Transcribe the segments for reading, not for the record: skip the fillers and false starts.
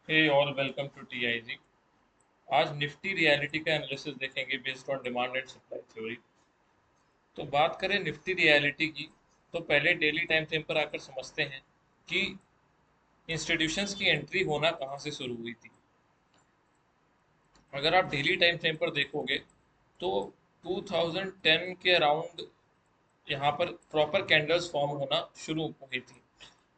Hey all welcome to TIG. आज Nifty realty का analysis देखेंगे based on demand and supply theory. तो बात करें निफ्टी रियलिटी की, तो पहले डेली टाइम फ्रेम पर आकर समझते हैं कि इंस्टीट्यूशंस की एंट्री होना कहाँ से शुरू हुई थी। अगर आप डेली टाइम फ्रेम पर देखोगे तो 2010 के अराउंड यहाँ पर प्रॉपर कैंडल्स फॉर्म होना शुरू हुई थी।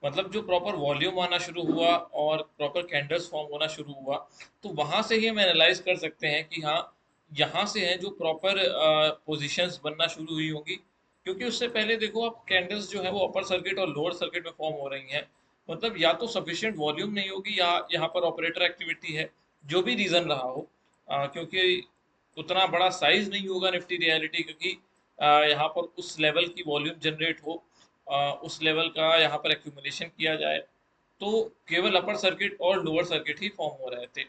मतलब जो प्रॉपर वॉल्यूम आना शुरू हुआ और प्रॉपर कैंडल्स फॉर्म होना शुरू हुआ, तो वहां से ही हम एनालाइज कर सकते हैं कि हाँ, यहाँ से है जो प्रॉपर पोजीशंस बनना शुरू हुई होंगी। क्योंकि उससे पहले देखो आप, कैंडल्स जो है वो अपर सर्किट और लोअर सर्किट में फॉर्म हो रही हैं। मतलब या तो सफिशिएंट वॉल्यूम नहीं होगी या यहाँ पर ऑपरेटर एक्टिविटी है, जो भी रीजन रहा हो। क्योंकि उतना बड़ा साइज नहीं होगा निफ्टी रियलिटी, क्योंकि यहाँ पर उस लेवल की वॉल्यूम जनरेट हो, उस लेवल का यहाँ पर एक्यूमुलेशन किया जाए, तो केवल अपर सर्किट और लोअर सर्किट ही फॉर्म हो रहे थे।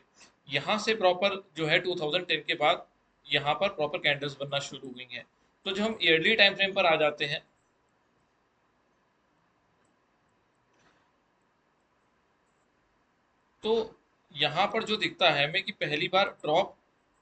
यहाँ से प्रॉपर जो है 2010 के बाद यहाँ पर प्रॉपर कैंडल्स बनना शुरू हुई हैं। तो जो हम ईयरली टाइम फ्रेम पर आ जाते हैं, तो यहाँ पर जो दिखता है हमें कि पहली बार ड्रॉप,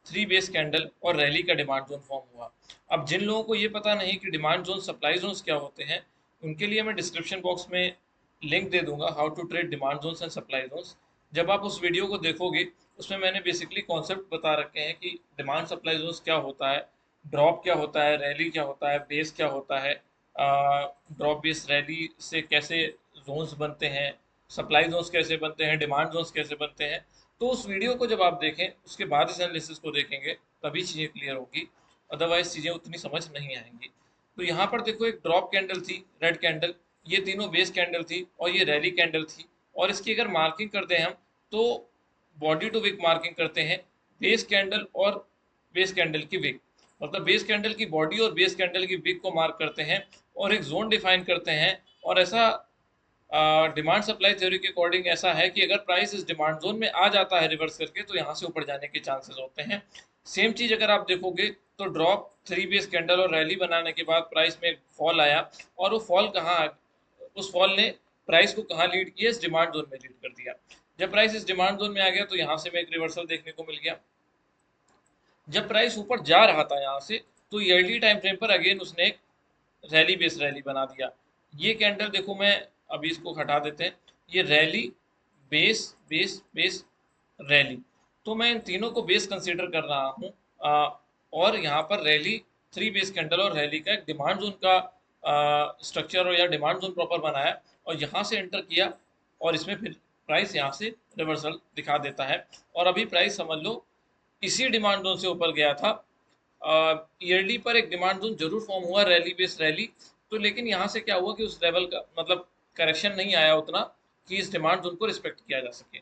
थ्री बेस कैंडल और रैली का डिमांड जोन फॉर्म हुआ। अब जिन लोगों को ये पता नहीं कि डिमांड जोन सप्लाई जोन्स क्या होते हैं, उनके लिए मैं डिस्क्रिप्शन बॉक्स में लिंक दे दूंगा, how to trade demand zones and supply zones. जब आप उस वीडियो को देखोगे, उसमें मैंने बेसिकली कॉन्सेप्ट बता रखे हैं कि डिमांड सप्लाई जोन्स क्या होता है, ड्रॉप क्या होता है, रैली क्या होता है, बेस क्या होता है, ड्रॉप बेस रैली से कैसे जोन्स बनते हैं, सप्लाई जोन्स कैसे बनते हैं, डिमांड जोन्स कैसे बनते हैं। तो उस वीडियो को जब आप देखें, उसके बाद इस एनालिसिस को देखेंगे, तभी चीज़ें क्लियर होगी। अदरवाइज चीज़ें उतनी समझ नहीं आएंगी। तो यहाँ पर देखो, एक ड्रॉप कैंडल थी, रेड कैंडल, ये तीनों बेस कैंडल थी और ये रैली कैंडल थी। और इसकी अगर मार्किंग करते हैं हम, तो बॉडी टू विक मार्किंग करते हैं, बेस कैंडल और बेस कैंडल की विक। मतलब बेस कैंडल की बॉडी और बेस कैंडल की विक को मार्क करते हैं और एक जोन डिफाइन करते हैं। और ऐसा डिमांड सप्लाई थ्योरी के अकॉर्डिंग ऐसा है कि अगर प्राइस इस डिमांड जोन में आ जाता है रिवर्स करके, तो यहाँ से ऊपर जाने के चांसेस होते हैं। सेम चीज अगर आप देखोगे, तो ड्रॉप, थ्री बेस कैंडल और रैली बनाने के बाद प्राइस में एक फॉल आया, और वो फॉल कहाँ, उस फॉल ने प्राइस को कहाँ लीड किया, इस डिमांड जोन में लीड कर दिया। जब प्राइस इस डिमांड जोन में आ गया, तो यहाँ से में एक रिवर्सल देखने को मिल गया। जब प्राइस ऊपर जा रहा था यहाँ से, तो ईयरली टाइम फ्रेम पर अगेन उसने एक रैली बेस रैली बना दिया। ये कैंडल देखो, मैं अभी इसको हटा देते हैं, ये rally, base, base, base, rally. तो मैं इन तीनों को बेस कंसीडर कर रहा हूँ। और यहाँ पर रैली, थ्री बेस कैंडल और रैली का एक डिमांड जोन का स्ट्रक्चर और या डिमांड जोन प्रॉपर बनाया, और यहाँ से एंटर किया, और इसमें फिर प्राइस यहाँ से रिवर्सल दिखा देता है। और अभी प्राइस समझ लो इसी डिमांड जोन से ऊपर गया था। ईयरली पर एक डिमांड जोन जरूर फॉर्म हुआ, रैली बेस रैली। तो लेकिन यहाँ से क्या हुआ कि उस लेवल का मतलब करेक्शन नहीं आया उतना कि इस डिमांड जोन को रिस्पेक्ट किया जा सके।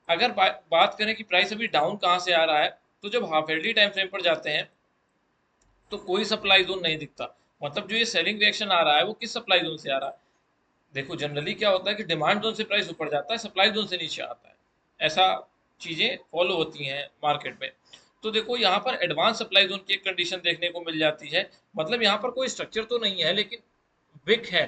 अगर बात करें कि प्राइस अभी डाउन कहाँ से आ रहा है, तो जब हाफ एयरली टाइम फ्रेम पर जाते हैं, तो कोई सप्लाई जोन नहीं दिखता। मतलब जो ये सेलिंग रिएक्शन आ रहा है, वो किस सप्लाई जोन से आ रहा है। देखो जनरली क्या होता है कि डिमांड जोन से प्राइस ऊपर जाता है, सप्लाई जोन से नीचे आता है। ऐसा चीजें फॉलो होती हैं मार्केट में। तो देखो यहाँ पर एडवांस सप्लाई जोन की एक कंडीशन देखने को मिल जाती है। मतलब यहाँ पर कोई स्ट्रक्चर तो नहीं है, लेकिन विक है।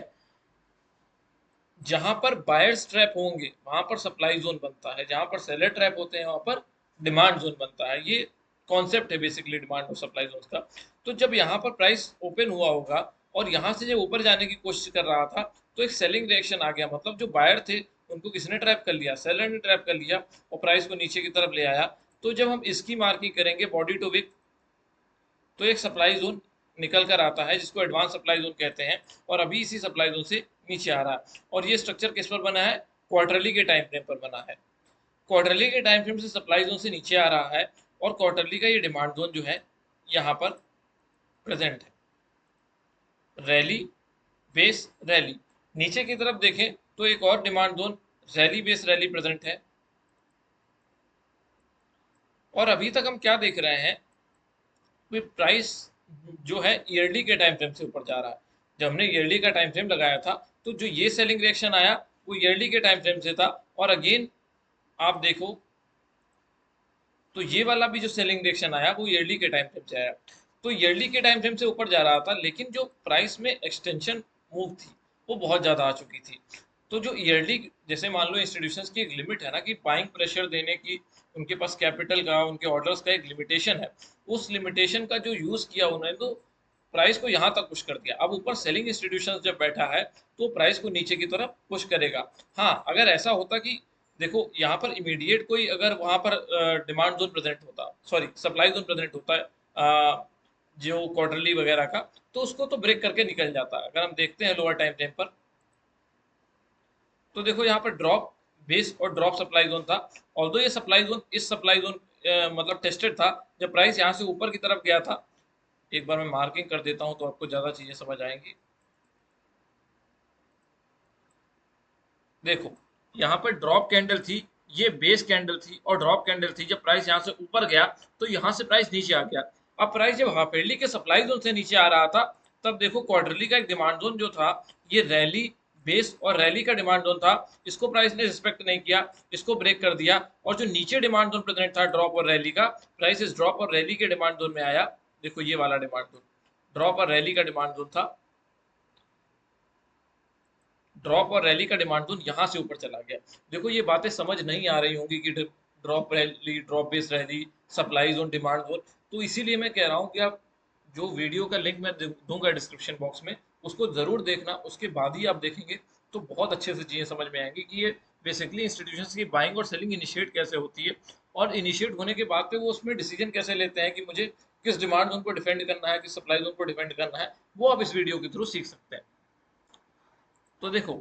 जहां पर बायर्स ट्रैप होंगे वहां पर सप्लाई जोन बनता है, जहां पर सेलर ट्रैप होते हैं वहां पर डिमांड जोन बनता है। ये कॉन्सेप्ट है बेसिकली डिमांड और सप्लाई जोन का। तो जब यहाँ पर प्राइस ओपन हुआ होगा और यहाँ से जब ऊपर जाने की कोशिश कर रहा था, तो एक सेलिंग रिएक्शन आ गया। मतलब जो बायर थे उनको किसने ट्रैप कर लिया, सेलर ने ट्रैप कर लिया, और प्राइस को नीचे की तरफ ले आया। तो जब हम इसकी मार्किंग करेंगे बॉडी टू विक, तो एक सप्लाई जोन निकल कर आता है, जिसको एडवांस सप्लाई जोन कहते हैं। और अभी इसी सप्लाई जोन से नीचे आ रहा है। और ये स्ट्रक्चर किस पर बना है, क्वार्टरली के टाइम फ्रेम पर बना है। क्वार्टरली के टाइम फ्रेम से सप्लाई जोन से नीचे आ रहा है, और क्वार्टरली का ये डिमांड जोन जो है यहाँ पर प्रेजेंट है, रैली, बेस, रैली। नीचे की तरफ देखें तो एक और demand zone, rally base rally present है। और अभी तक हम क्या देख रहे हैं, प्राइस जो है ईयरली के टाइम फ्रेम से ऊपर जा रहा है। जब हमने ईयरली का टाइम फ्रेम लगाया था, तो जो ये सेलिंग रिएक्शन आया, वो ईयरली के टाइम फ्रेम से था। और अगेन आप देखो, तो ये वाला भी जो सेलिंग रिएक्शन आया, वो ईयरली के टाइम फ्रेम से आया। तो ईयरली के टाइम फ्रेम से ऊपर जा रहा था, लेकिन जो प्राइस में एक्सटेंशन मूव थी, वो बहुत ज़्यादा आ चुकी थी। तो जो ईयरली, जैसे मान लो इंस्टीट्यूशंस की एक लिमिट है ना कि बाइंग प्रेशर देने की, उनके पास कैपिटल का, उनके ऑर्डर्स का एक लिमिटेशन है, उस लिमिटेशन का जो यूज किया उन्होंने, तो प्राइस को यहाँ तक पुश कर दिया। अब ऊपर सेलिंग इंस्टीट्यूशंस जब बैठा है तो प्राइस को नीचे की तरफ पुश करेगा। हाँ, अगर ऐसा होता कि देखो यहाँ पर इमीडिएट कोई अगर वहां पर डिमांड जोन प्रेजेंट होता, सॉरी सप्लाई जोन प्रेजेंट होता है जो क्वार्टरली वगैरह का, तो उसको तो ब्रेक करके निकल जाता। अगर हम देखते हैं लोअर टाइम फ्रेम पर, तो देखो यहाँ पर ड्रॉप बेस और ड्रॉप सप्लाई जोन था। ऑल्दो ये सप्लाई जोन, इस सप्लाई जोन मतलब टेस्टेड था जब प्राइस यहाँ से ऊपर की तरफ गया था। एक बार मैं मार्किंग कर देता हूँ तो आपको ज्यादा चीजें समझ आएंगी। देखो यहाँ पर ड्रॉप कैंडल थी, ये बेस कैंडल थी और ड्रॉप कैंडल थी। जब प्राइस यहाँ से ऊपर गया तो यहाँ से प्राइस नीचे आ गया। अब प्राइस जब हाफ ईयरली के सप्लाई जोन से नीचे आ रहा था, तब देखो क्वार्टरली का एक डिमांड जोन जो था, ये रैली बेस और रैली का डिमांड जोन था, इसको प्राइस ने रिस्पेक्ट नहीं किया, इसको ब्रेक कर दिया। और जो नीचे डिमांड जोन प्रेजेंट था ड्रॉप और रैली का, प्राइस इस ड्रॉप और रैली के डिमांड जोन में आया। देखो ये वाला डिमांड जोन ड्रॉप और रैली का डिमांड जोन था, ड्रॉप और रैली का डिमांड जोन यहाँ से ऊपर चला गया। देखो ये बातें समझ नहीं आ रही होंगी कि drop rally, drop base rally, supply zone, demand zone. तो इसीलिए मैं कह रहा हूँ कि आप जो वीडियो का लिंक मैं दूंगा डिस्क्रिप्शन बॉक्स में, उसको जरूर देखना। उसके बाद ही आप देखेंगे तो बहुत अच्छे से चीजें समझ में आएंगी कि ये बेसिकली इंस्टीट्यूशंस की बाइंग और सेलिंग इनिशिएट कैसे होती है, और इनिशिएट होने के बाद पे वो उसमें डिसीजन कैसे लेते हैं कि मुझे किस डिमांड जोन को डिफेंड करना है, किस सप्लाई जोन को डिफेंड करना है, वो आप इस वीडियो के थ्रू सीख सकते हैं। तो देखो,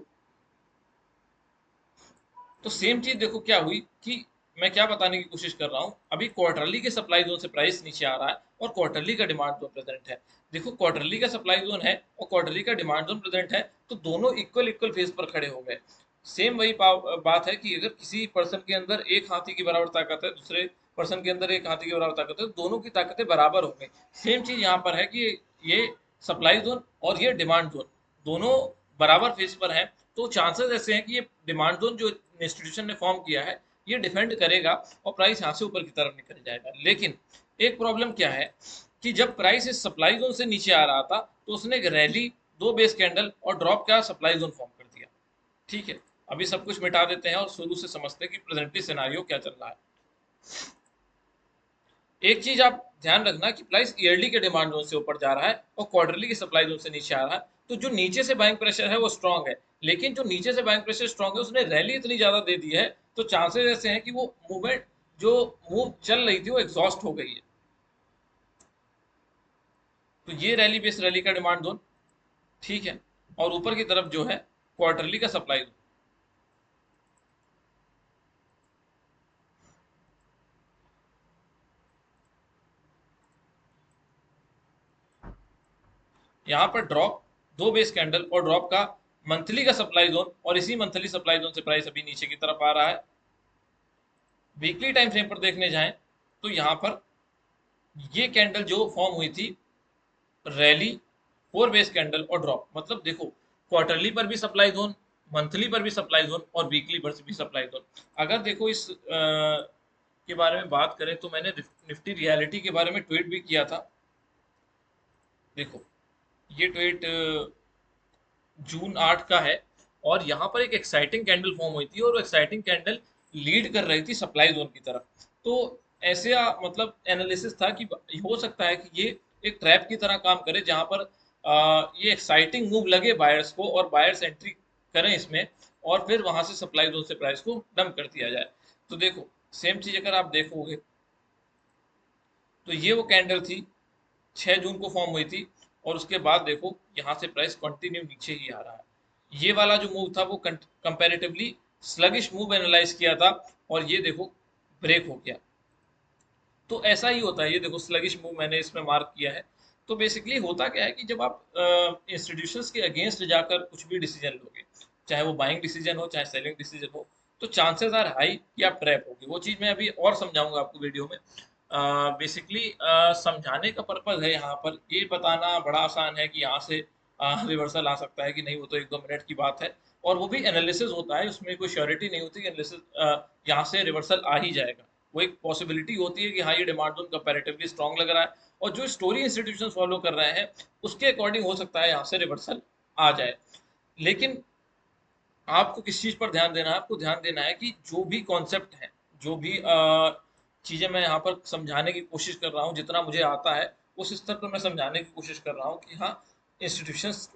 तो सेम चीज देखो क्या हुई कि मैं क्या बताने की कोशिश कर रहा हूँ, अभी क्वार्टरली के सप्लाई जोन से प्राइस नीचे आ रहा है और क्वार्टरली का डिमांड जोन प्रेजेंट है। देखो क्वार्टरली का सप्लाई जोन है और क्वार्टरली का डिमांड जोन प्रेजेंट है, तो दोनों इक्वल इक्वल फेज पर खड़े हो गए। सेम वही बात है कि अगर किसी पर्सन के अंदर एक हाथी की बराबर ताकत है, दूसरे पर्सन के अंदर एक हाथी की बराबर ताकत है, तो दोनों की ताकतें बराबर हो गई। सेम चीज यहाँ पर है कि ये सप्लाई जोन और ये डिमांड जोन दोनों बराबर फेज पर हैं। तो चांसेस ऐसे हैं कि ये डिमांड जोन जो इंस्टीट्यूशन ने फॉर्म किया है, ये डिफेंड करेगा और प्राइस यहाँ से ऊपर की तरफ निकल जाएगा। लेकिन एक प्रॉब्लम क्या है कि जब प्राइस इस सप्लाई जोन से नीचे आ रहा था, तो उसने एक रैली, दो बेस कैंडल और ड्रॉप का सप्लाई जोन फॉर्म कर दिया। ठीक है, अभी सब कुछ मिटा देते हैं और शुरू से समझते हैं कि प्रेजेंटली सिनारियो क्या चल रहा है। एक चीज आप ध्यान रखना कि प्राइस ईयरली के डिमांड जोन से ऊपर जा रहा है और क्वार्टरली की सप्लाई जोन से नीचे आ रहा है। तो जो नीचे से बाइंग प्रेशर है वो स्ट्रांग है, लेकिन जो नीचे से बाइंग प्रेशर स्ट्रांग है उसने रैली इतनी ज्यादा दे दी है, तो चांसेस ऐसे हैं कि वो मूवमेंट जो मूव चल रही थी वो एग्जॉस्ट हो गई है। तो ये रैली बेस रैली का डिमांड जोन, ठीक है, और ऊपर की तरफ जो है क्वार्टरली का सप्लाई जोन। यहाँ पर ड्रॉप, दो बेस कैंडल और ड्रॉप का मंथली का सप्लाई जोन, और इसी मंथली सप्लाई जोन से प्राइस अभी नीचे की तरफ आ रहा है। वीकली टाइम फ्रेम पर देखने जाएं तो यहाँ पर ये कैंडल जो फॉर्म हुई थी, रैली, फोर बेस कैंडल और ड्रॉप, मतलब देखो क्वार्टरली पर भी सप्लाई जोन, मंथली पर भी सप्लाई जोन और वीकली पर भी सप्लाई जोन। अगर देखो इस के बारे में बात करें तो मैंने निफ्टी रियलिटी के बारे में ट्वीट भी किया था। देखो ये ट्वीट जून 8 का है, और यहाँ पर एक एक्साइटिंग कैंडल फॉर्म हुई थी और वो एक्साइटिंग कैंडल लीड कर रही थी सप्लाई जोन की तरफ। तो ऐसे मतलब एनालिसिस था कि हो सकता है कि ये एक ट्रैप की तरह काम करे, जहां पर ये एक्साइटिंग मूव लगे बायर्स को और बायर्स एंट्री करें इसमें, और फिर वहां से सप्लाई जोन से प्राइस को डंप कर दिया जाए। तो देखो सेम चीज अगर आप देखोगे तो ये वो कैंडल थी, 6 जून को फॉर्म हुई थी, और उसके बाद देखो यहाँ से प्राइस कंटिन्यू नीचे ही आ रहा है। ये वाला जो मूव था वो कंपैरेटिवली स्लगिश मूव एनालाइज किया था, और ये देखो ब्रेक हो गया। तो ऐसा ही होता है, ये देखो स्लगिश मूव मैंने इसमें मार्क किया है। तो बेसिकली होता क्या है कि जब आप इंस्टीट्यूशंस के अगेंस्ट जाकर कुछ भी डिसीजन लोगे, चाहे वो बाइंग डिसीजन हो चाहे सेलिंग डिसीजन हो, तो चांसेस आर हाई कि आप ट्रैप होगी। वो चीज़ मैं अभी और समझाऊंगा आपको वीडियो में। बेसिकली समझाने का पर्पज है यहाँ पर, ये बताना बड़ा आसान है कि यहाँ से रिवर्सल आ सकता है कि नहीं, वो तो 1-2 मिनट की बात है, और वो भी एनालिसिस होता है, उसमें कोई श्योरिटी नहीं होती कि एनालिसिस यहाँ से रिवर्सल आ ही जाएगा। वो एक पॉसिबिलिटी होती है कि हाँ ये डिमांड जोन कंपैरेटिवली स्ट्रांग लग रहा है, और जो स्टोरी इंस्टीट्यूशन फॉलो कर रहे हैं उसके अकॉर्डिंग हो सकता है यहाँ से रिवर्सल आ जाए। लेकिन आपको किस चीज पर ध्यान देना है? आपको ध्यान देना है कि जो भी कॉन्सेप्ट है, जो भी चीजें मैं यहाँ पर समझाने की कोशिश कर रहा हूँ, जितना मुझे आता है उस स्तर पर मैं समझाने की कोशिश कर रहा हूँ कि हाँ, इंस्टीट्यूशंस,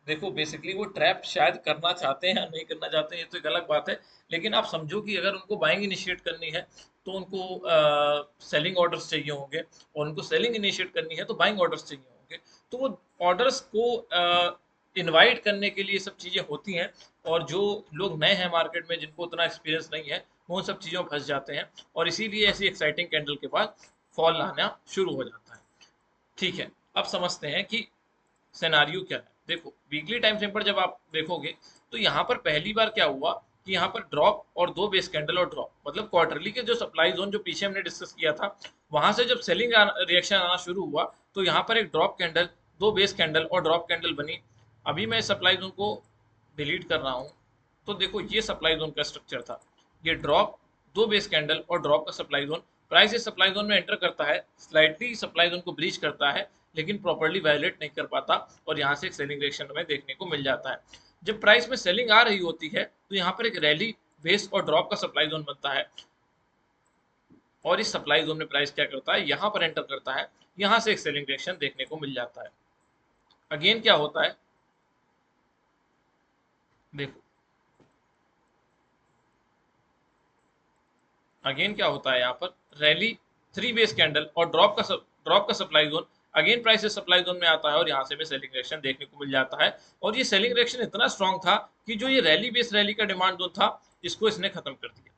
देखो बेसिकली वो ट्रैप शायद करना चाहते हैं या नहीं करना चाहते हैं, ये तो एक अलग बात है। लेकिन आप समझो कि अगर उनको बाइंग इनिशिएट करनी है तो उनको सेलिंग ऑर्डर्स चाहिए होंगे, और उनको सेलिंग इनिशिएट करनी है तो बाइंग ऑर्डर्स चाहिए होंगे। तो वो ऑर्डर्स को इनवाइट करने के लिए सब चीज़ें होती हैं, और जो लोग नए हैं मार्केट में, जिनको उतना एक्सपीरियंस नहीं है, वो उन सब चीज़ों में फंस जाते हैं, और इसीलिए ऐसी एक्साइटिंग कैंडल के बाद फॉल आना शुरू हो जाता है। ठीक है, अब समझते हैं कि सिनेरियो क्या है। देखो वीकली टाइम फ्रेम पर जब आप देखोगे तो यहाँ पर पहली बार क्या हुआ कि यहाँ पर ड्रॉप और दो बेस कैंडल और ड्रॉप, मतलब क्वार्टरली के जो सप्लाई जोन जो पीछे हमने डिस्कस किया था, वहां से जब सेलिंग रिएक्शन आना शुरू हुआ तो यहाँ पर एक ड्रॉप कैंडल, दो बेस कैंडल और ड्रॉप कैंडल बनी। अभी मैं सप्लाई जोन को डिलीट कर रहा हूँ, तो देखो ये सप्लाई जोन का स्ट्रक्चर था। ये ड्रॉप, दो बेस कैंडल और ड्रॉप का सप्लाई जोन, प्राइस इस सप्लाई जोन में एंटर करता है, स्लाइटली सप्लाई जोन को ब्रीच करता है, लेकिन प्रॉपर्ली वायलेट नहीं कर पाता, और यहाँ से एक सेलिंग रिएक्शन हमें देखने को मिल जाता है। जब प्राइस में सेलिंग आ रही होती है तो यहाँ पर एक रैली, बेस और ड्रॉप का सप्लाई जोन बनता है, और इस सप्लाई जोन में प्राइस क्या करता है, यहाँ पर एंटर करता है, यहाँ से एक सेलिंग रिएक्शन देखने को मिल जाता है। अगेन क्या होता है, देखो अगेन क्या होता है, यहाँ पर रैली, थ्री बेस कैंडल और ड्रॉप का सप्लाई जोन, अगेन प्राइस इस सप्लाई जोन में आता है, और यहाँ से भी सेलिंग रिएक्शन देखने को मिल जाता है। और ये सेलिंग रिएक्शन इतना स्ट्रांग था कि जो ये रैली बेस रैली का डिमांड जोन था, इसको इसने खत्म कर दिया।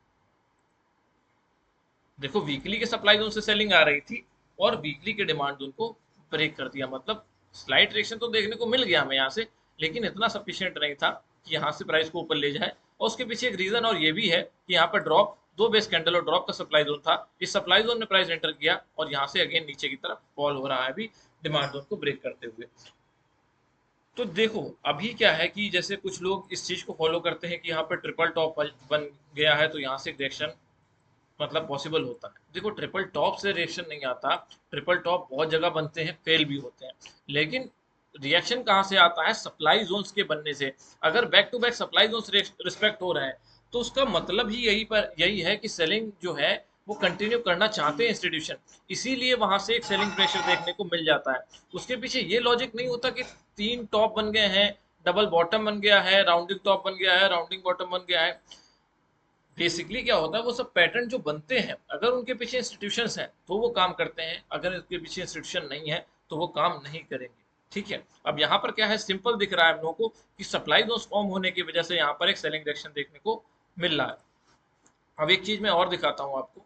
देखो वीकली के सप्लाई जोन से सेलिंग आ रही थी, और वीकली के डिमांड जोन को ब्रेक कर दिया, मतलब स्लाइड रिएक्शन तो देखने को मिल गया हमें यहाँ से, लेकिन इतना सफिशियंट नहीं था कि यहाँ से प्राइस को ऊपर ले जाए। और उसके पीछे एक रीजन और ये भी है कि यहाँ पर ड्रॉप, दो बेस कैंडल और ड्रॉप का सप्लाई जोन था, इस सप्लाई जोन में प्राइस एंटर किया, और यहाँ से अगेन नीचे की तरफ फॉल हो रहा है अभी, डिमांड जोन को ब्रेक करते हुए। तो देखो अभी क्या है कि जैसे कुछ लोग इस चीज को फॉलो करते हैं कि यहाँ पर ट्रिपल टॉप बन गया है, तो यहाँ से रिएक्शन मतलब पॉसिबल होता है। देखो ट्रिपल टॉप से रिएक्शन नहीं आता, ट्रिपल टॉप बहुत जगह बनते हैं, फेल भी होते हैं, लेकिन रिएक्शन कहाँ से आता है, सप्लाई जोन्स के बनने से। अगर back to back supply zones respect हो रहे हैं तो उसका मतलब ही यही है कि सेलिंग जो है वो कंटिन्यू करना चाहते हैं इंस्टीट्यूशन, इसीलिए वहां से एक सेलिंग प्रेशर देखने को मिल जाता है। उसके पीछे ये लॉजिक नहीं होता कि तीन टॉप बन गए हैं, डबल बॉटम बन गया है, राउंडिंग टॉप बन गया है, राउंडिंग बॉटम बन गया है। बेसिकली क्या होता है, वो सब पैटर्न जो बनते हैं, अगर उनके पीछे इंस्टीट्यूशंस हैं तो वो काम करते हैं, अगर उनके पीछे इंस्टीट्यूशन नहीं है तो वो काम नहीं करेंगे। ठीक है, अब यहाँ पर क्या है, सिंपल दिख रहा है हम लोगों को कि सप्लाई जोन फॉर्म होने की वजह से यहाँ पर एक सेलिंग डायरेक्शन देखने को मिल रहा है। अब एक चीज मैं और दिखाता हूँ आपको।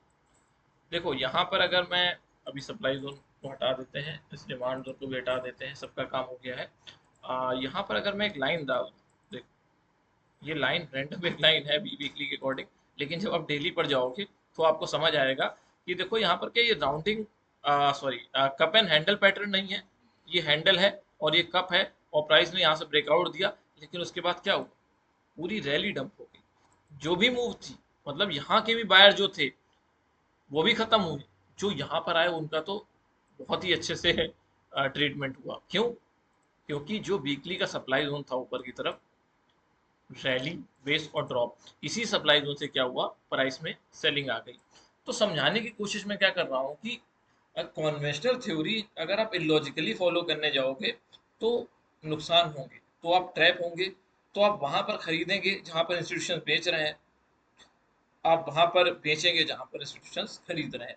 देखो यहाँ पर अगर मैं अभी सप्लाई जोन को हटा देते हैं, इस डिमांड जोन को भी हटा देते हैं, सबका काम हो गया है। यहाँ पर अगर मैं एक लाइन डाल दूँ, देखो ये लाइन रैंडम एक लाइन है वीकली के अकॉर्डिंग, लेकिन जब आप डेली पर जाओगे तो आपको समझ आएगा कि देखो यहाँ पर क्या, ये rounding, sorry, cup and handle pattern नहीं है, ये हैंडल है और ये कप है, और प्राइस ने यहाँ से ब्रेकआउट दिया, लेकिन उसके बाद क्या हुआ, पूरी रैली डंप हो गई। जो भी मूव थी, मतलब यहाँ के भी बायर जो थे वो भी खत्म हुए, जो यहाँ पर आए उनका तो बहुत ही अच्छे से ट्रीटमेंट हुआ। क्यों? क्योंकि जो वीकली का सप्लाई जोन था ऊपर की तरफ, रैली, बेस और ड्रॉप, इसी सप्लाई जोन से क्या हुआ, प्राइस में सेलिंग आ गई। तो समझाने की कोशिश में क्या कर रहा हूँ कि कॉन्वेंशनल थ्योरी अगर आप इलॉजिकली फॉलो करने जाओगे तो नुकसान होंगे, तो आप ट्रैप होंगे, तो आप वहां पर खरीदेंगे जहां पर इंस्टीट्यूशन बेच रहे हैं, आप वहां पर बेचेंगे जहां पर इंस्टीट्यूशन खरीद रहे हैं।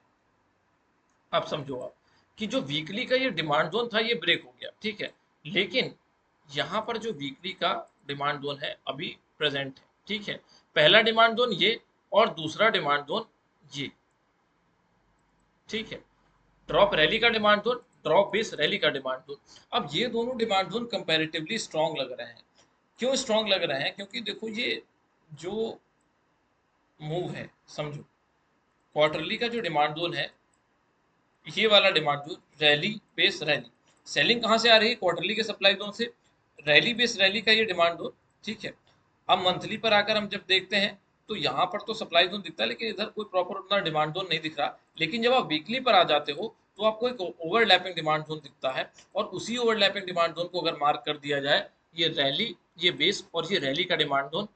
आप समझो आप कि जो वीकली का ये डिमांड जोन था ये ब्रेक हो गया, ठीक है, लेकिन यहाँ पर जो वीकली का डिमांड जोन है अभी प्रेजेंट है, ठीक है, पहला डिमांड जोन ये और दूसरा डिमांड जोन ये, ठीक है, ड्रॉप रैली का demand zone, drop base rally का डिमांड जोन। अब ये दोनों डिमांड जोन कंपैरेटिवली स्ट्रांग लग रहे हैं। क्यों स्ट्रांग लग रहे हैं? क्योंकि देखो ये जो मूव है, समझो क्वार्टरली का जो डिमांड जोन है, ये वाला demand zone rally base rally, selling कहाँ से आ रही है, क्वार्टरली के सप्लाई जोन से, रैली बेस रैली का ये डिमांड जोन, ठीक है। अब मंथली पर आकर हम जब देखते हैं तो यहाँ पर तो सप्लाई जोन दिखता है, लेकिन इधर कोई प्रॉपर उतना डिमांड जोन नहीं दिख रहा। लेकिन जब आप वीकली पर आ जाते हो तो आपको एक ओवरलैपिंग डिमांड जोन दिखता है, और उसी ओवरलैपिंग डिमांड जोन को अगर मार्क कर दिया जाए, ये रैली ये बेस और ये रैली का डिमांड जोन,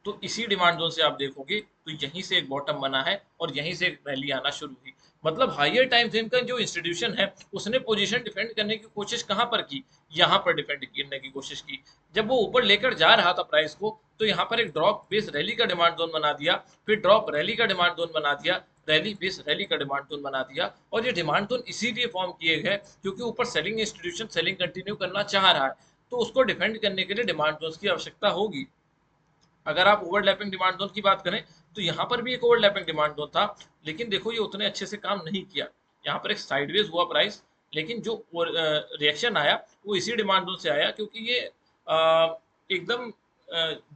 तो इसी डिमांड जोन से आप देखोगे तो यहीं से एक बॉटम बना है और यहीं से एक रैली आना शुरू हुई। मतलब हायर टाइम फ्रेम का जो इंस्टीट्यूशन है उसने पोजीशन डिफेंड करने की कोशिश कहां पर की, यहां पर डिफेंड करने की कोशिश की। जब वो ऊपर लेकर जा रहा था प्राइस को तो यहाँ पर एक ड्रॉप बेस रैली का डिमांड जोन बना दिया, फिर ड्रॉप रैली का डिमांड जोन बना दिया, रैली बेस रैली का डिमांड जोन बना दिया। और ये डिमांड जोन इसीलिए फॉर्म किए गए क्योंकि ऊपर सेलिंग इंस्टीट्यूशन सेलिंग कंटिन्यू करना चाह रहा है, तो उसको डिफेंड करने के लिए डिमांड जोन की आवश्यकता होगी। अगर आप ओवरलैपिंग डिमांड जोन की बात करें तो यहाँ पर भी एक ओवरलैपिंग डिमांड जोन था, लेकिन देखो ये उतने अच्छे से काम नहीं किया। यहाँ पर एक साइडवेज हुआ प्राइस, लेकिन जो रिएक्शन आया वो इसी डिमांड जोन से आया क्योंकि ये एकदम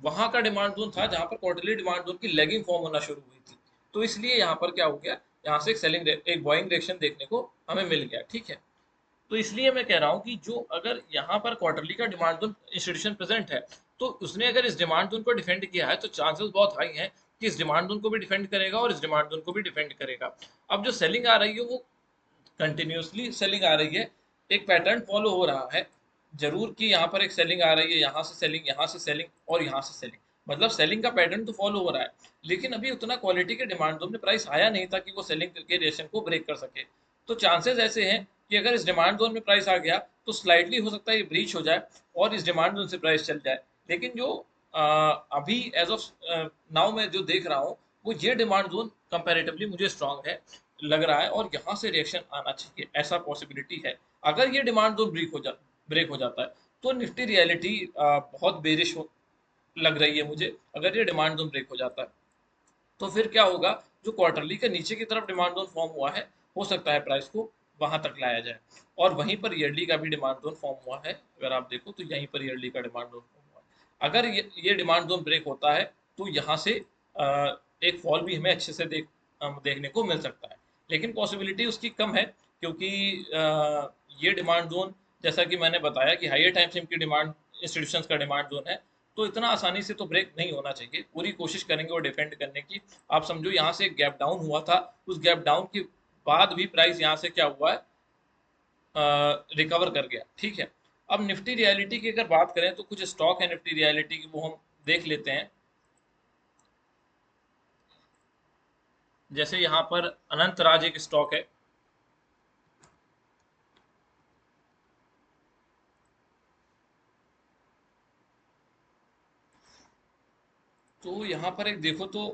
वहां का डिमांड जोन था जहां पर क्वार्टरली डिमांड जोन की लेगिंग फॉर्म होना शुरू हुई थी। तो इसलिए यहाँ पर क्या हो गया, यहाँ से एक सेलिंग एक बॉइंग रिएक्शन देखने को हमें मिल गया। ठीक है, तो इसलिए मैं कह रहा हूँ कि जो अगर यहाँ पर क्वार्टरली का डिमांड जोन इंस्टीट्यूशन प्रेजेंट है तो उसने अगर इस डिमांड जोन को डिफेंड किया है तो चांसेस बहुत हाई हैं कि इस डिमांड जोन को भी डिफेंड करेगा और इस डिमांड जोन को भी डिफेंड करेगा। अब जो सेलिंग आ रही है वो कंटिन्यूसली सेलिंग आ रही है, एक पैटर्न फॉलो हो रहा है। जरूर कि यहाँ पर एक सेलिंग आ रही है, यहाँ से सेलिंग, यहाँ से सेलिंग और यहाँ से सेलिंग, मतलब सेलिंग का पैटर्न तो फॉलो हो रहा है, लेकिन अभी उतना क्वालिटी के डिमांड जोन में प्राइस आया नहीं था कि वो सेलिंग के रिएक्शन को ब्रेक कर सके। तो चांसेस ऐसे हैं कि अगर इस डिमांड जोन में प्राइस आ गया तो स्लाइटली हो सकता है ये ब्रीच हो जाए और इस डिमांड जोन से प्राइस चल जाए। लेकिन जो अभी एज ऑफ नाउ मैं जो देख रहा हूँ वो ये डिमांड जोन कंपैरेटिवली मुझे स्ट्रांग है लग रहा है और यहाँ से रिएक्शन आना चाहिए, ऐसा पॉसिबिलिटी है। अगर ये डिमांड जोन ब्रेक हो जाता है तो निफ्टी रियलिटी बहुत बेरिश लग रही है मुझे। अगर ये डिमांड जोन ब्रेक हो जाता है तो फिर क्या होगा, जो क्वार्टरली के नीचे की तरफ डिमांड जोन फॉर्म हुआ है हो सकता है प्राइस को वहां तक लाया जाए। और वहीं पर ईयरली का भी डिमांड जोन फॉर्म हुआ है, अगर आप देखो तो यहीं पर ईयरली का डिमांड जोन फॉर्म हुआ है। अगर ये डिमांड जोन ब्रेक होता है तो यहाँ से एक फॉल भी हमें अच्छे से देखने को मिल सकता है, लेकिन पॉसिबिलिटी उसकी कम है क्योंकि ये डिमांड जोन जैसा कि मैंने बताया कि हायर टाइम फ्रेम की डिमांड इंस्टीट्यूशंस का डिमांड जोन है, तो इतना आसानी से तो ब्रेक नहीं होना चाहिए। पूरी कोशिश करेंगे वो डिफेंड करने की। आप समझो यहाँ से एक गैप डाउन हुआ था, उस गैप डाउन के बाद भी प्राइस यहाँ से क्या हुआ है, रिकवर कर गया। ठीक है, अब निफ्टी रियलिटी की अगर बात करें तो कुछ स्टॉक है निफ्टी रियलिटी की, वो हम देख लेते हैं। जैसे यहाँ पर अनंत राज एक स्टॉक है, तो यहाँ पर एक देखो तो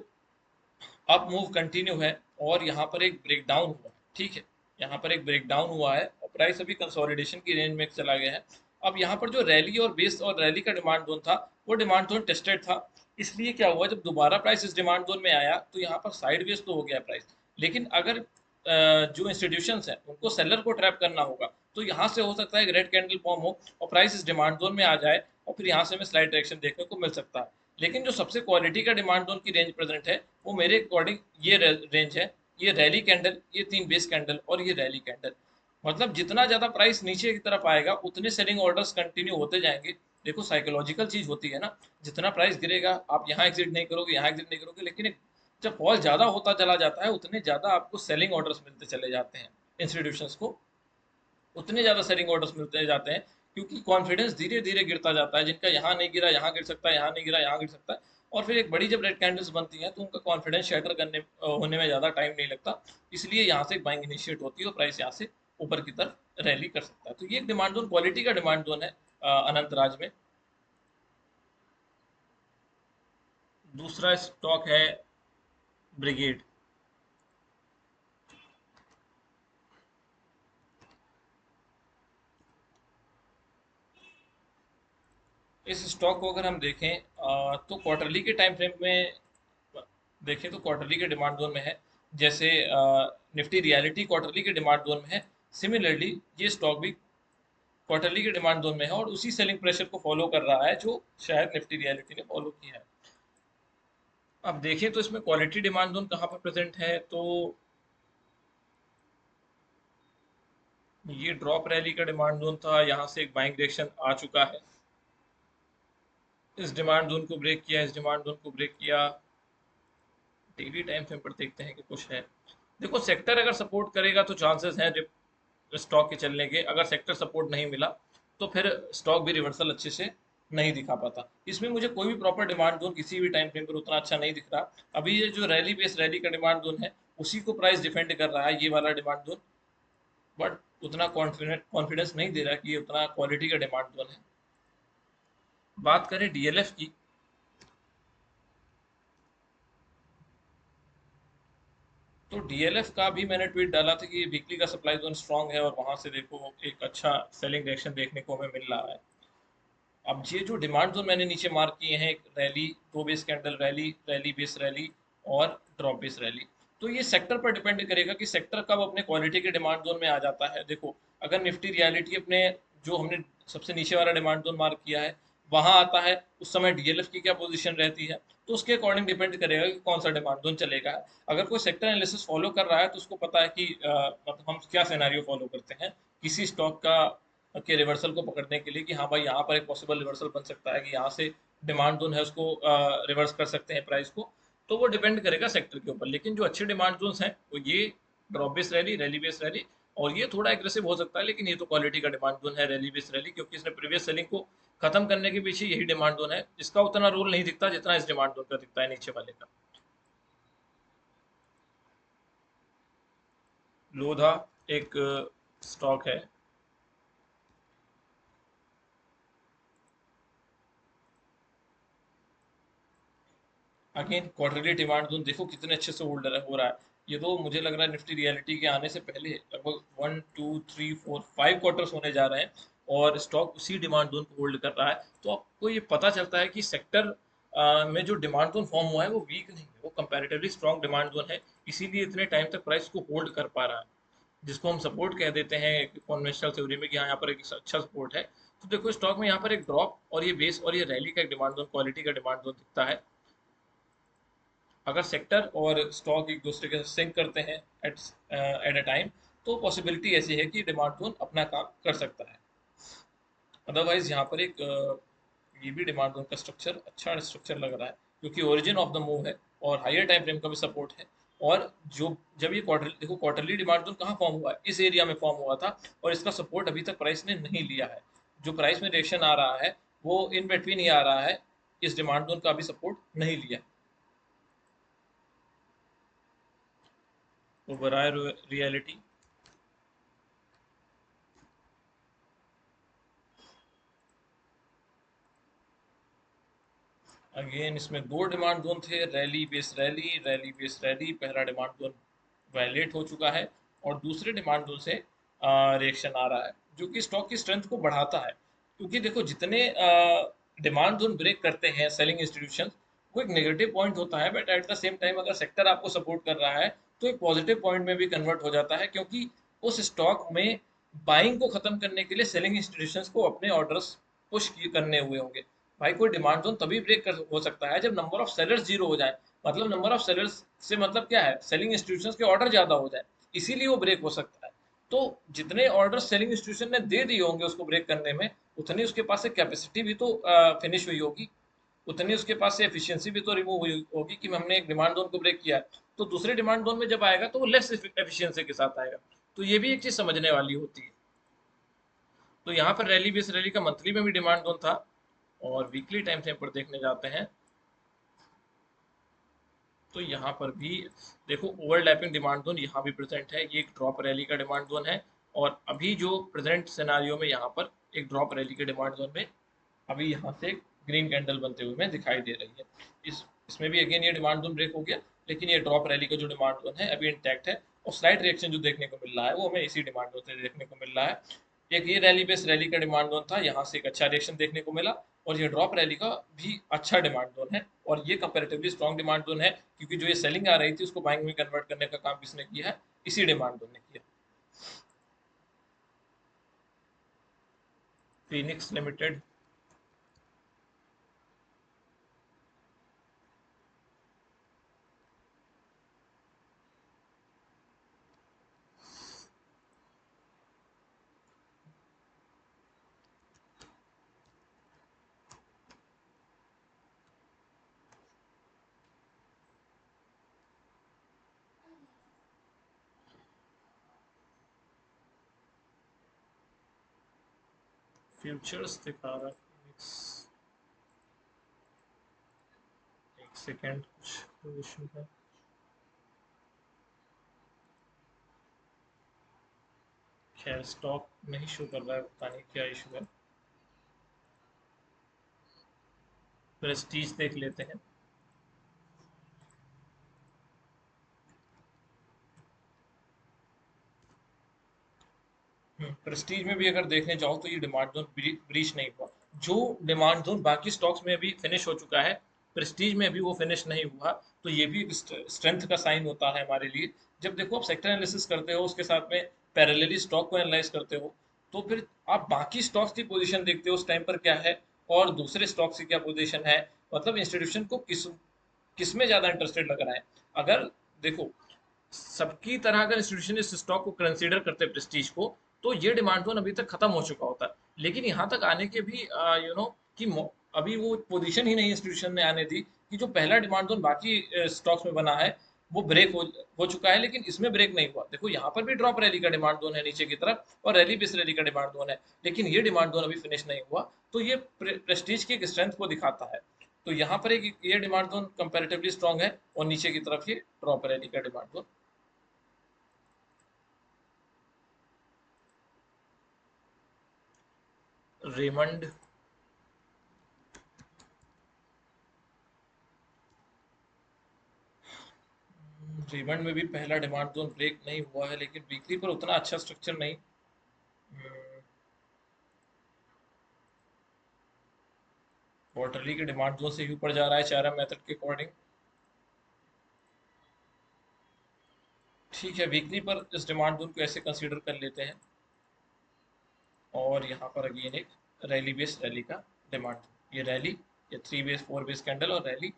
अप मूव कंटिन्यू है और यहाँ पर एक ब्रेकडाउन हुआ है। ठीक है, यहाँ पर एक ब्रेकडाउन हुआ है और प्राइस अभी कंसोलिडेशन की रेंज में चला गया है। अब यहाँ पर जो रैली और बेस और रैली का डिमांड जोन था वो डिमांड जोन टेस्टेड था, इसलिए क्या हुआ जब दोबारा प्राइस इस डिमांड जोन में आया तो यहाँ पर साइड वेज तो हो गया प्राइस। लेकिन अगर जो इंस्टीट्यूशंस हैं उनको सेलर को ट्रैप करना होगा तो यहाँ से हो सकता है एक रेड कैंडल फॉर्म हो और प्राइस इस डिमांड जोन में आ जाए और फिर यहाँ से हमें स्लाइड डायरेक्शन देखने को मिल सकता है। लेकिन जो सबसे क्वालिटी का डिमांड जोन की रेंज प्रेजेंट है वो मेरे अकॉर्डिंग ये रेंज है, ये रैली कैंडल, ये 3 बेस कैंडल और ये रैली कैंडल। मतलब जितना ज्यादा प्राइस नीचे की तरफ आएगा उतने सेलिंग ऑर्डर्स कंटिन्यू होते जाएंगे। देखो साइकोलॉजिकल चीज होती है ना, जितना प्राइस गिरेगा आप यहाँ एग्जिट नहीं करोगे, यहाँ एग्जिट नहीं करोगे, लेकिन जब फॉल ज्यादा होता चला जाता है उतने ज्यादा आपको सेलिंग ऑर्डर्स मिलते चले जाते हैं इंस्टीट्यूशंस को, उतने ज्यादा सेलिंग ऑर्डर्स मिलते जाते हैं क्योंकि कॉन्फिडेंस धीरे धीरे गिरता जाता है। जिनका यहाँ नहीं गिरा यहाँ गिर सकता है, यहाँ नहीं गिरा यहाँ गिर सकता है, और फिर एक बड़ी जब रेड कैंडल्स बनती हैं तो उनका कॉन्फिडेंस शैटर करने होने में ज़्यादा टाइम नहीं लगता, इसलिए यहाँ से एक बाइंग इनिशिएट होती है और प्राइस यहाँ से ऊपर की तरफ रैली कर सकता है। तो ये एक डिमांड जोन क्वालिटी का डिमांड जोन है अनंत राज में। दूसरा स्टॉक है ब्रिगेड। इस स्टॉक को अगर हम देखें तो क्वार्टरली के टाइम फ्रेम में देखें तो क्वार्टरली के डिमांड जोन में है, जैसे निफ्टी रियलिटी क्वार्टरली के डिमांड जोन में है। सिमिलरली ये स्टॉक भी क्वार्टरली के डिमांड जोन में है और उसी सेलिंग प्रेशर को फॉलो कर रहा है जो शायद निफ्टी रियलिटी ने फॉलो किया है। अब देखें तो इसमें क्वालिटी डिमांड जोन कहाँ पर प्रेजेंट है, तो ये ड्रॉप रैली का डिमांड जोन था, यहाँ से एक बाइंग डायरेक्शन आ चुका है, इस डिमांड जोन को ब्रेक किया, इस डिमांड जोन को ब्रेक किया। डेली टाइम फ्रेम पर देखते हैं कि कुछ है। देखो सेक्टर अगर सपोर्ट करेगा तो चांसेस हैं स्टॉक के चलने के, अगर सेक्टर सपोर्ट नहीं मिला तो फिर स्टॉक भी रिवर्सल अच्छे से नहीं दिखा पाता। इसमें मुझे कोई भी प्रॉपर डिमांड जोन किसी भी टाइम फ्रेम पर उतना अच्छा नहीं दिख रहा। अभी ये जो रैली बेस रैली का डिमांड जोन है, उसी को प्राइस डिफेंड कर रहा है, ये वाला डिमांड जोन। बट उतना कॉन्फिडेंस नहीं दे रहा कि ये उतना क्वालिटी का डिमांड जोन है। बात करें डीएलएफ की, तो डीएलएफ का भी मैंने ट्वीट डाला था कि वीकली का सप्लाई जोन स्ट्रांग है और वहां से देखो एक अच्छा सेलिंग रिएक्शन देखने को हमें मिल रहा है। अब ये जो डिमांड जोन मैंने नीचे मार्क किए हैं, एक रैली, दो base candle rally, rally base rally और ड्रॉप बेस रैली, तो ये सेक्टर पर डिपेंड करेगा कि सेक्टर कब अपने क्वालिटी के डिमांड जोन में आ जाता है। देखो, अगर निफ्टी रियलिटी अपने जो हमने सबसे नीचे वाला डिमांड जोन मार्क किया है वहां आता है, उस समय डीएलएफ की क्या पोजीशन रहती है, तो उसके अकॉर्डिंग डिपेंड करेगा कि कौन सा डिमांड जोन चलेगा। अगर कोई सेक्टर एनालिसिस फॉलो कर रहा है तो उसको पता है कि मतलब हम क्या सिनेरियो फॉलो करते हैं किसी स्टॉक का के रिवर्सल को पकड़ने के लिए, कि हाँ भाई यहाँ पर एक पॉसिबल रिवर्सल बन सकता है, कि यहाँ से डिमांड जोन है उसको रिवर्स कर सकते हैं प्राइस को। तो वो डिपेंड करेगा सेक्टर के ऊपर, लेकिन जो अच्छे डिमांड जोन्स हैं वो ये drop base rally, rally base rally, और ये थोड़ा एग्रेसिव हो सकता है, लेकिन ये तो क्वालिटी का डिमांड जोन है रैली बेस रैली, क्योंकि इसने प्रीवियस सेलिंग को खत्म करने के पीछे यही डिमांड जोन है। इसका उतना रोल नहीं दिखता जितना इस डिमांड जोन का दिखता है नीचे वाले का। लोधा एक स्टॉक है। अगेन क्वार्टरली डिमांड जोन देखो कितने अच्छे से होल्ड हो रहा है। ये तो मुझे लग रहा है निफ्टी रियलिटी के आने से पहले लगभग 1 2 3 4 5 क्वार्टर्स होने जा रहे हैं और स्टॉक उसी डिमांड जोन को होल्ड कर रहा है। तो आपको ये पता चलता है कि सेक्टर में जो डिमांड जोन फॉर्म हुआ है वो वीक नहीं है, वो कंपैरेटिवली स्ट्रॉन्ग डिमांड जोन है, इसीलिए इतने टाइम तक प्राइस को होल्ड कर पा रहा है, जिसको हम सपोर्ट कह देते हैं कॉन्वेंशनल थ्योरी में, कि हाँ यहाँ पर एक अच्छा सपोर्ट है। तो देखो स्टॉक में यहाँ पर एक ड्रॉप और ये बेस और ये रैली का एक डिमांड जोन, क्वालिटी का डिमांड जोन दिखता है। अगर सेक्टर और स्टॉक एक दूसरे के साथ सिंक करते हैं एट अ टाइम, तो पॉसिबिलिटी ऐसी है कि डिमांड जोन अपना काम कर सकता है। अदरवाइज यहाँ पर एक ये भी डिमांड जोन का स्ट्रक्चर अच्छा स्ट्रक्चर लग रहा है, क्योंकि ओरिजिन ऑफ द मूव है और हायर टाइम फ्रेम का भी सपोर्ट है। और जो जब ये क्वार्टर देखो क्वार्टरली डिमांड जोन कहाँ फॉर्म हुआ है, इस एरिया में फॉर्म हुआ था, और इसका सपोर्ट अभी तक प्राइस ने नहीं लिया है। जो प्राइस में रिएक्शन आ रहा है वो इन बिटवीन ही आ रहा है, इस डिमांड जोन का भी सपोर्ट नहीं लिया। तो बराए रियलिटी, अगेन इसमें दो डिमांड जोन थे, rally base rally, rally base rally. पहला डिमांड जोन वायलेट हो चुका है और दूसरे डिमांड जोन से रिएक्शन आ रहा है, जो कि स्टॉक की स्ट्रेंथ को बढ़ाता है। क्योंकि देखो जितने डिमांड जोन ब्रेक करते हैं सेलिंग इंस्टीट्यूशन, वो एक नेगेटिव पॉइंट होता है, but at the same time अगर सेक्टर आपको सपोर्ट कर रहा है तो एक पॉजिटिव पॉइंट में भी कन्वर्ट हो जाता है, क्योंकि उस स्टॉक में बाइंग को खत्म करने के लिए सेलिंग इंस्टीट्यूशंस को अपने ऑर्डर्स पुश करने हुए होंगे। भाई कोई डिमांड जोन तभी ब्रेक कर हो सकता है जब नंबर ऑफ सेलर्स जीरो हो जाए। मतलब नंबर ऑफ सेलर्स से मतलब क्या है, सेलिंग इंस्टीट्यूशंस के ऑर्डर ज्यादा हो जाए, इसीलिए वो ब्रेक हो सकता है। तो जितने ऑर्डर सेलिंग इंस्टीट्यूशन ने दे दिए होंगे उसको ब्रेक करने में, उतनी उसके पास से कैपेसिटी भी तो फिनिश हुई होगी, उतनी उसके पास से एफिशिएंसी भी तो रिमूव हुई होगी, कि हमने एक डिमांड जोन को ब्रेक किया है, तो दूसरे डिमांड जोन में जब आएगा तो वो लेस एफिशिएंसी के साथ आएगा। तो ये भी एक चीज समझने वाली होती है। तो यहाँ पर रैली बेस रैली का मंथली में भी डिमांड जोन था, और वीकली टाइम फ्रेम पर देखने जाते हैं तो यहाँ पर भी देखो ओवरलैपिंग डिमांड जोन यहाँ भी प्रेजेंट है, ये एक ड्रॉप रैली का डिमांड जोन है। और अभी जो प्रेजेंट सिनारियो में यहाँ पर एक ड्रॉप रैली के डिमांड जोन में अभी यहाँ से ग्रीन कैंडल बनते हुए हमें दिखाई दे रही है। इसमें भी अगेन ये डिमांड जोन ब्रेक हो गया, लेकिन ये ड्रॉप रैली का जो डिमांड जोन है अभी इंटैक्ट है, और स्लाइड रिएक्शन जो देखने को मिल रहा है वो हमें इसी डिमांड जोन से देखने को मिल रहा है। एक ये रैली बेस रैली का डिमांड जोन था, यहाँ से एक अच्छा रिएक्शन देखने को मिला, और ये ड्रॉप रैली का भी अच्छा डिमांड जोन है, और ये कंपेरेटिवली स्ट्रॉन्ग डिमांड जोन है, क्योंकि जो ये सेलिंग आ रही थी उसको बाइंग में कन्वर्ट करने का काम किसने किया है, इसी डिमांड जोन ने किया। फिनिक्स लिमिटेड, फ्यूचर्स दिखा रहा है फिनिक्स। सेकेंड कुछ इशू है, खैर स्टॉक नहीं शो कर रहा है, पता नहीं क्या इशू है। प्रेस्टीज देख लेते हैं। प्रेस्टीज में भी अगर देखने जाओ तो ये डिमांड जोन ब्रीच नहीं हुआ। जो डिमांड जोन बाकी स्टॉक्स में अभी फिनिश हो चुका है, प्रेस्टीज में अभी वो फिनिश नहीं हुआ। तो ये भी एक स्ट्रेंथ का साइन होता है हमारे लिए। जब देखो आप सेक्टर एनालिसिस करते हो, उसके साथ में पैरेलली स्टॉक को एनालाइज करते हो, तो फिर आप बाकी स्टॉक्स की पोजीशन देखते हो उस टाइम पर क्या है, और दूसरे स्टॉक्स की क्या पोजीशन है। मतलब इंस्टीट्यूशन को किस किस में ज्यादा इंटरेस्टेड लग रहा है। अगर देखो सबकी तरह अगर इंस्टीट्यूशन इस स्टॉक को कंसीडर करते प्रेस्टीज को, तो ये डिमांड जोन अभी तक खत्म हो चुका होता। लेकिन यहाँ तक आने के भी कि अभी वो पोजीशन ही नहीं इंस्टीट्यूशन ने आने दी कि जो पहला डिमांड जोन बाकी स्टॉक्स में बना है वो ब्रेक हो चुका है, लेकिन इसमें ब्रेक नहीं हुआ। देखो यहाँ पर भी ड्रॉप रैली का डिमांड जोन है नीचे की तरफ, और रैली बेस रैली का डिमांड जोन है, लेकिन ये डिमांड जोन अभी फिनिश नहीं हुआ। तो ये प्रेस्टीज की एक स्ट्रेंथ को दिखाता है। तो यहाँ पर एक ये डिमांड जोन कंपैरेटिवली स्ट्रांग है, और नीचे की तरफ ये ड्रॉप रैली का डिमांड जोन। रेमंड, रेमंड में भी पहला डिमांड जोन ब्रेक नहीं हुआ है, लेकिन वीकली पर उतना अच्छा स्ट्रक्चर नहीं। क्वार्टरली के डिमांड जोन से ही ऊपर जा रहा है चारा मेथड के अकॉर्डिंग। ठीक है, वीकली पर इस डिमांड जोन को ऐसे कंसीडर कर लेते हैं। और यहाँ पर अगेन एक रैली बेस रैली का डिमांड, ये रैली, ये 3 बेस 4 बेस कैंडल और रैली।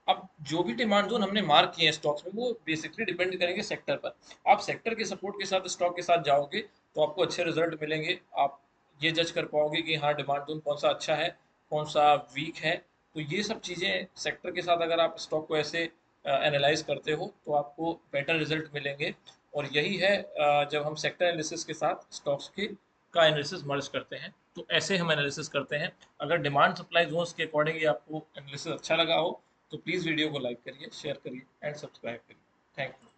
अब जो भी डिमांड जोन हमने मार्क किए हैं स्टॉक्स में, वो बेसिकली डिपेंड करेंगे सेक्टर पर। आप सेक्टर के सपोर्ट के साथ स्टॉक के साथ जाओगे तो आपको अच्छे रिजल्ट मिलेंगे। आप ये जज कर पाओगे कि हाँ डिमांड जोन कौन सा अच्छा है, कौन सा वीक है। तो ये सब चीज़ें सेक्टर के साथ अगर आप स्टॉक को ऐसे एनालाइज करते हो तो आपको बेटर रिजल्ट मिलेंगे। और यही है जब हम सेक्टर एनालिसिस के साथ स्टॉक्स के का एनालिसिस मर्ज करते हैं, तो ऐसे हम एनालिसिस करते हैं। अगर डिमांड सप्लाई जोन्स के अकॉर्डिंग ये आपको एनालिसिस अच्छा लगा हो, तो प्लीज़ वीडियो को लाइक करिए, शेयर करिए एंड सब्सक्राइब करिए। Thank you.